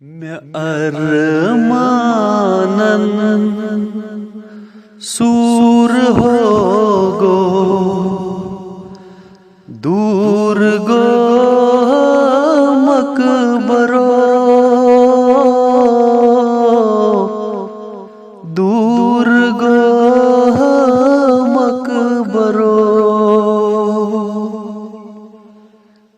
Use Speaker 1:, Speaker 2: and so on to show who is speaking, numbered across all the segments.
Speaker 1: मैं अरमानन सूर हो गो दूर गो मकबरो दूर गो मकबरो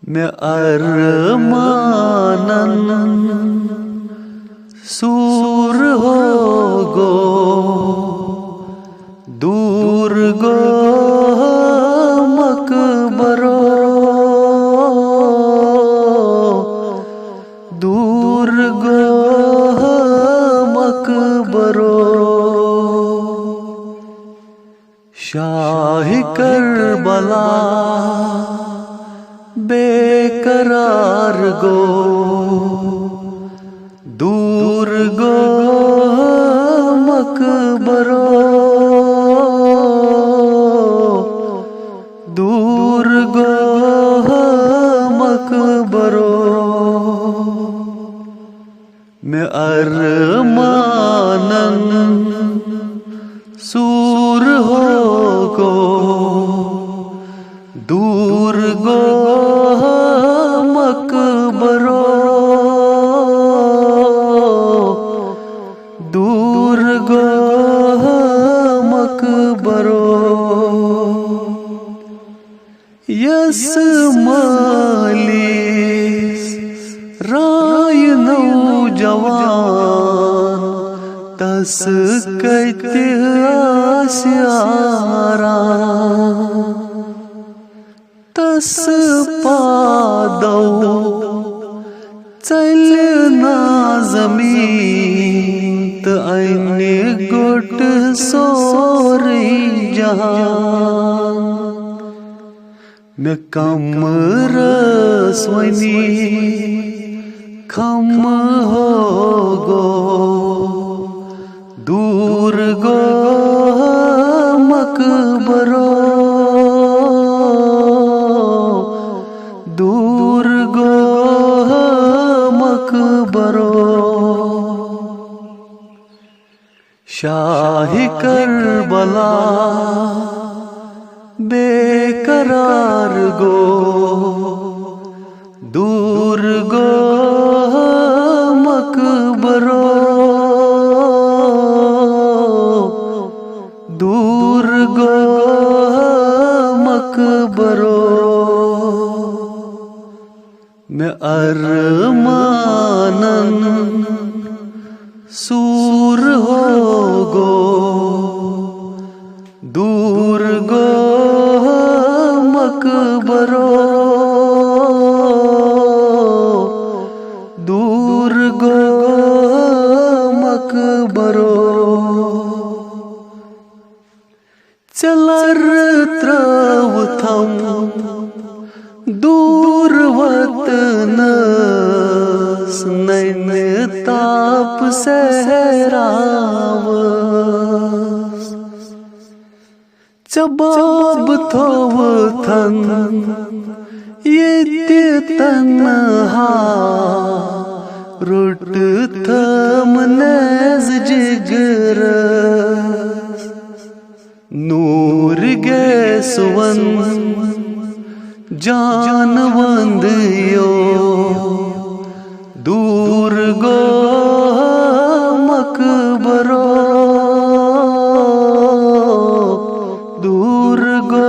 Speaker 1: मैं अरमानन सूर हो गो दूर गो मकबरो दूर गो मकबरो शाह करबला बेकरार गो दूर गो मकबरो दूर गो मकबरो मैं अरमानन सूर हो गो दूर गो मकबरो दूर गो मकबरो यस मालिस राय नौजवान तस कते आस्यारा तस पादौ चलना जमीन अन्य गुट सोरी जहां मैं कम रसवनी खम हो गो दूर गो मकबरो दूर गो मकबरो शाह करबला बेकरार गो दूर गो मकबरो दूर गो मकबरो मैं अरमानन सूर हो गो दूर गो मकबरो दूर गो मकबरो चलर त्रव थम दूर वतनस नैन ताप सहरावस जबाब थोव थन ये तन्हा रुट थम नज जिगरस नूर गैसवन जान वंदियो दूर गो मकबरो दूर गो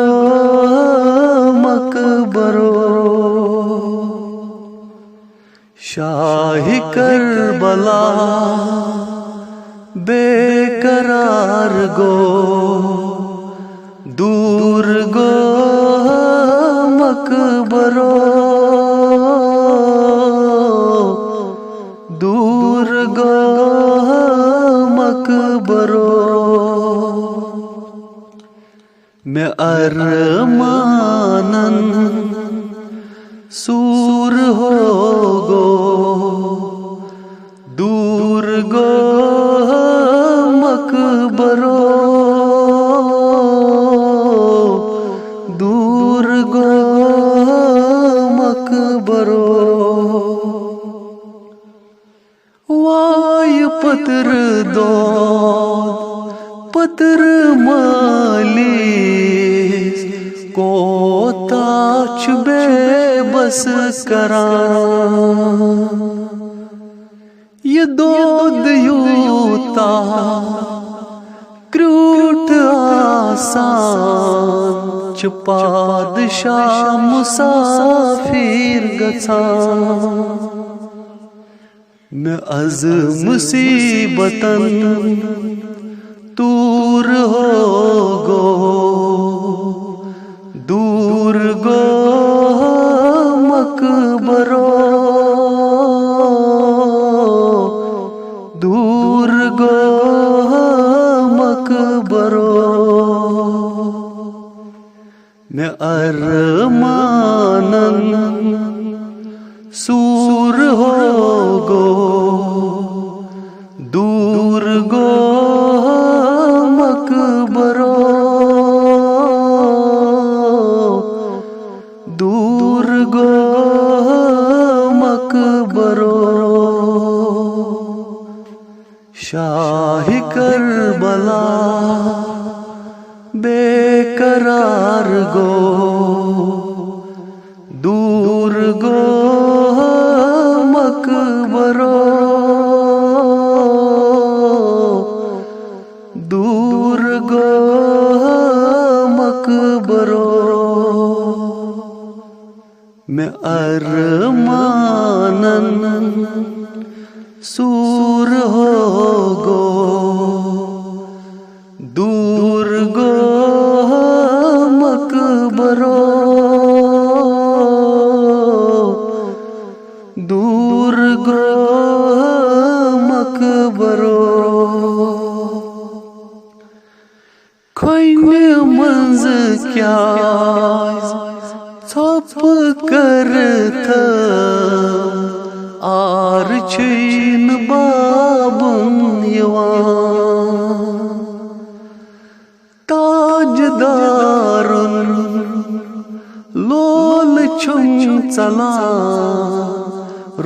Speaker 1: मकबरो शाह करबला बेकरार गो दूर गो मकबरो दूर गो मकबरो मैं अरमानन सूर हो गो दूर गो मकबरो दूर गो मकबरो छु बेबस करां ये दोद यूता क्रूट आसान छु पादशाह मुसाफिर गछां मैं अज मुसीबतन दूर हो गो दूर गो मकबरो दूर गो मकबरो मैं अरमानन सूर हो गो दूर गो मकबरो दूर गो मकबरो शाही करबला बेकरार गो दूर गो मकबरो दूर गो मकबरो मैं अरमानन सूर हो गो दूर गो मकबरो दूर गो मकबरो खोइने मंज क्या छप कर था आर छीन बाबुन यवान ताजदारुन लोल छुम चला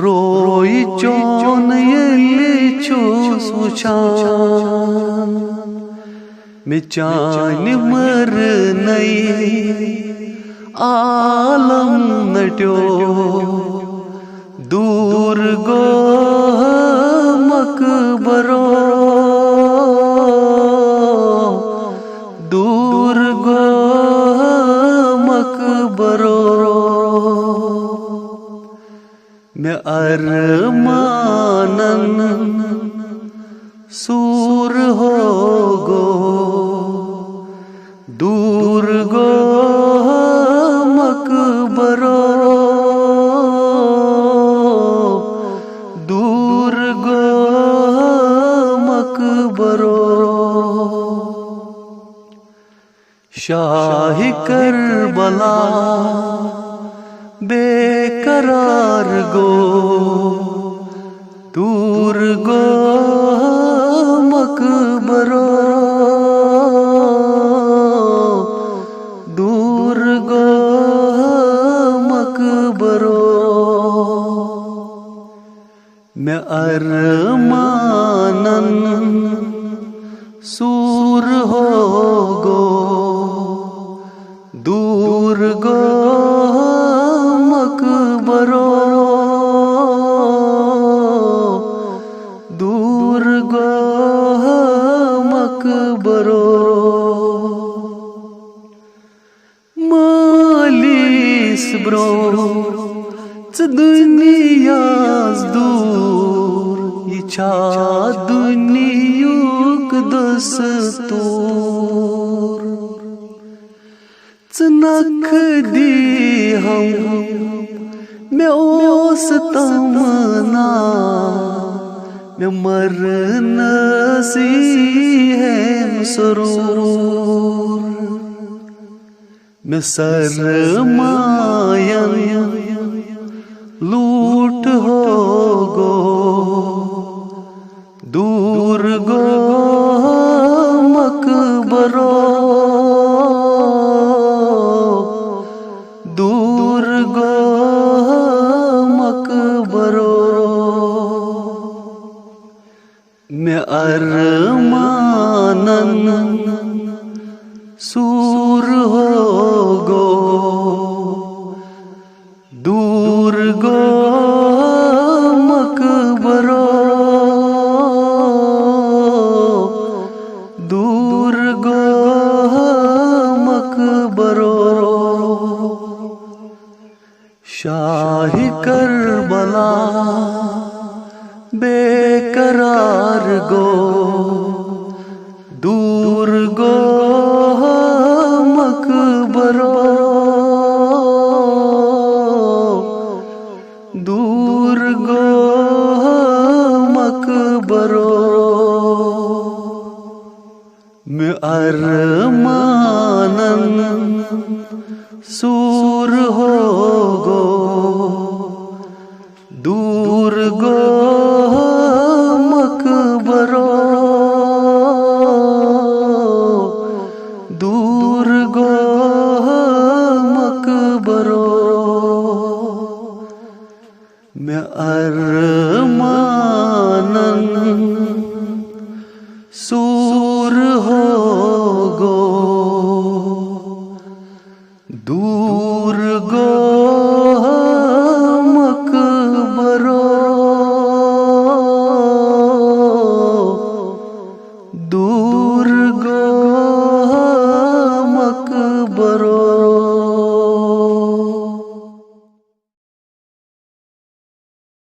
Speaker 1: रोई चोन येली चूस वुछान मैं चान मर नई आलम नट्यो दूर गो मकबरो दूर गो मकबरो मैं अरमानन सूर हो गो दूर गो मकबरो दूर गो मकबरो शाही करबला बेकरार गो दूर गो मकबरो दूर गो मकबरो मैं अरमानन सूर हो गो दूर गो मकबरो दूर गो मकबरो मालिस ब्रो च दुनियाज दूर इच्छा दुनियुक दस्तूर नख दी हम मैं ओस तमना मैं मरन सी है सरूर मैं सरमायन लूट हो गो दूर गो मकबरो दूर गो मकबरो मैं अरमानन सूर हो गो गो मकबरो, दूर गो मकबरो, शाही करबला बेकरार गो।